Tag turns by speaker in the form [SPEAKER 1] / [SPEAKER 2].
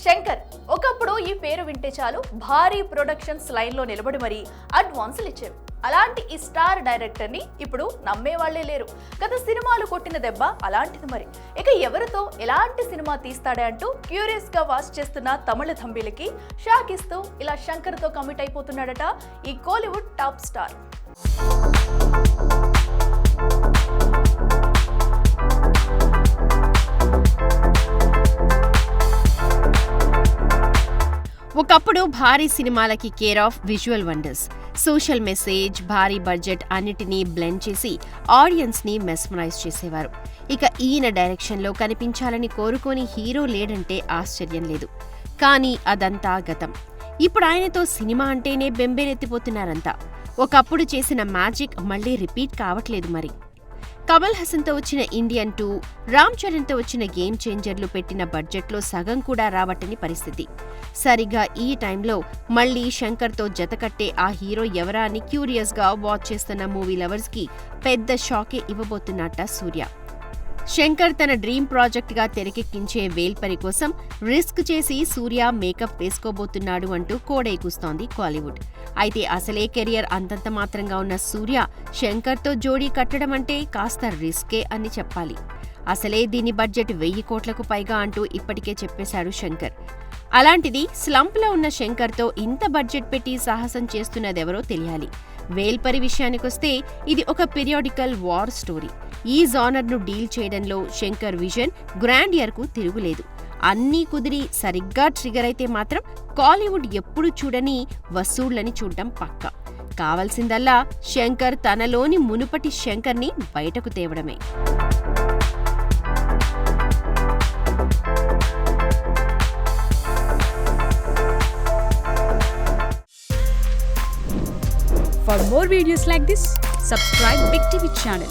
[SPEAKER 1] శంకర్ ఒకప్పుడు ఈ పేరు వింటే చాలు భారీ ప్రొడక్షన్స్ లైన్లో నిలబడి మరీ అడ్వాన్సులు ఇచ్చేవి. అలాంటి ఈ స్టార్ డైరెక్టర్ ని ఇప్పుడు నమ్మేవాళ్లే లేరు. గత సినిమాలు కొట్టిన దెబ్బ అలాంటిది మరి. ఇక ఎవరితో ఎలాంటి సినిమా తీస్తాడే అంటూ క్యూరియస్ గా వాచ్ చేస్తున్న తమిళ థంబిలకి షాక్ ఇస్తూ ఇలా శంకర్ తో కమిట్ అయిపోతున్నాడట ఈ కోలీవుడ్ టాప్ స్టార్.
[SPEAKER 2] ఒకప్పుడు భారీ సినిమాలకి care of visual wonders, social message, భారీ బడ్జెట్ అన్నిటినీ బ్లెండ్ చేసి ఆడియన్స్ ని మెస్మరైజ్ చేసేవారు. ఇక ఈయన డైరెక్షన్లో కనిపించాలని కోరుకోని హీరో లేడంటే ఆశ్చర్యం లేదు. కానీ అదంతా గతం. ఇప్పుడు ఆయనతో సినిమా అంటేనే బెంబేలెత్తిపోతున్నారంతా. ఒకప్పుడు చేసిన మ్యాజిక్ మళ్లీ రిపీట్ కావట్లేదు మరి. కమల్ హాసన్తో వచ్చిన ఇండియన్ 2, రామ్ చరణ్తో వచ్చిన గేమ్ చేంజర్లు పెట్టిన బడ్జెట్లో సగం కూడా రావట్టని పరిస్థితి. సరిగ్గా ఈ టైంలో మళ్లీ శంకర్తో జతకట్టే ఆ హీరో ఎవరా అని క్యూరియస్గా వాచ్ చేస్తున్న మూవీ లవర్స్కి పెద్ద షాకే ఇవ్వబోతున్నట్ట సూర్య. శంకర్ తన డ్రీమ్ ప్రాజెక్ట్గా తెరకెక్కించే వేల్పరి కోసం రిస్క్ చేసి సూర్య మేకప్ వేసుకోబోతున్నాడు అంటూ కోడైకూస్తోంది కాలీవుడ్. అయితే అసలే కెరియర్ అంతంత మాత్రంగా ఉన్న సూర్య శంకర్తో జోడీ కట్టడం అంటే కాస్త రిస్కే అని చెప్పాలి. అసలే దీని బడ్జెట్ 1000 కోట్లకు పైగా అంటూ ఇప్పటికే చెప్పేశాడు శంకర్. అలాంటిది స్లంప్లో ఉన్న శంకర్తో ఇంత బడ్జెట్ పెట్టి సాహసం చేస్తున్నదెవరో తెలియాలి. వేల్పరి విషయానికొస్తే ఇది ఒక పీరియాడికల్ వార్ స్టోరీ. ఈ జానర్ను డీల్ చేయడంలో శంకర్ విజన్, గ్రాండియర్కు తిరుగులేదు. అన్నీ కుదిరి సరిగ్గా ట్రిగర్ అయితే మాత్రం కాలీవుడ్ ఎప్పుడు చూడని వసూళ్లని చూడడం పక్కా. కావాల్సిందల్లా శంకర్ తనలోని మునుపటి శంకర్ని బయటకు తేవడమే.
[SPEAKER 3] For more videos like this, subscribe Big TV channel.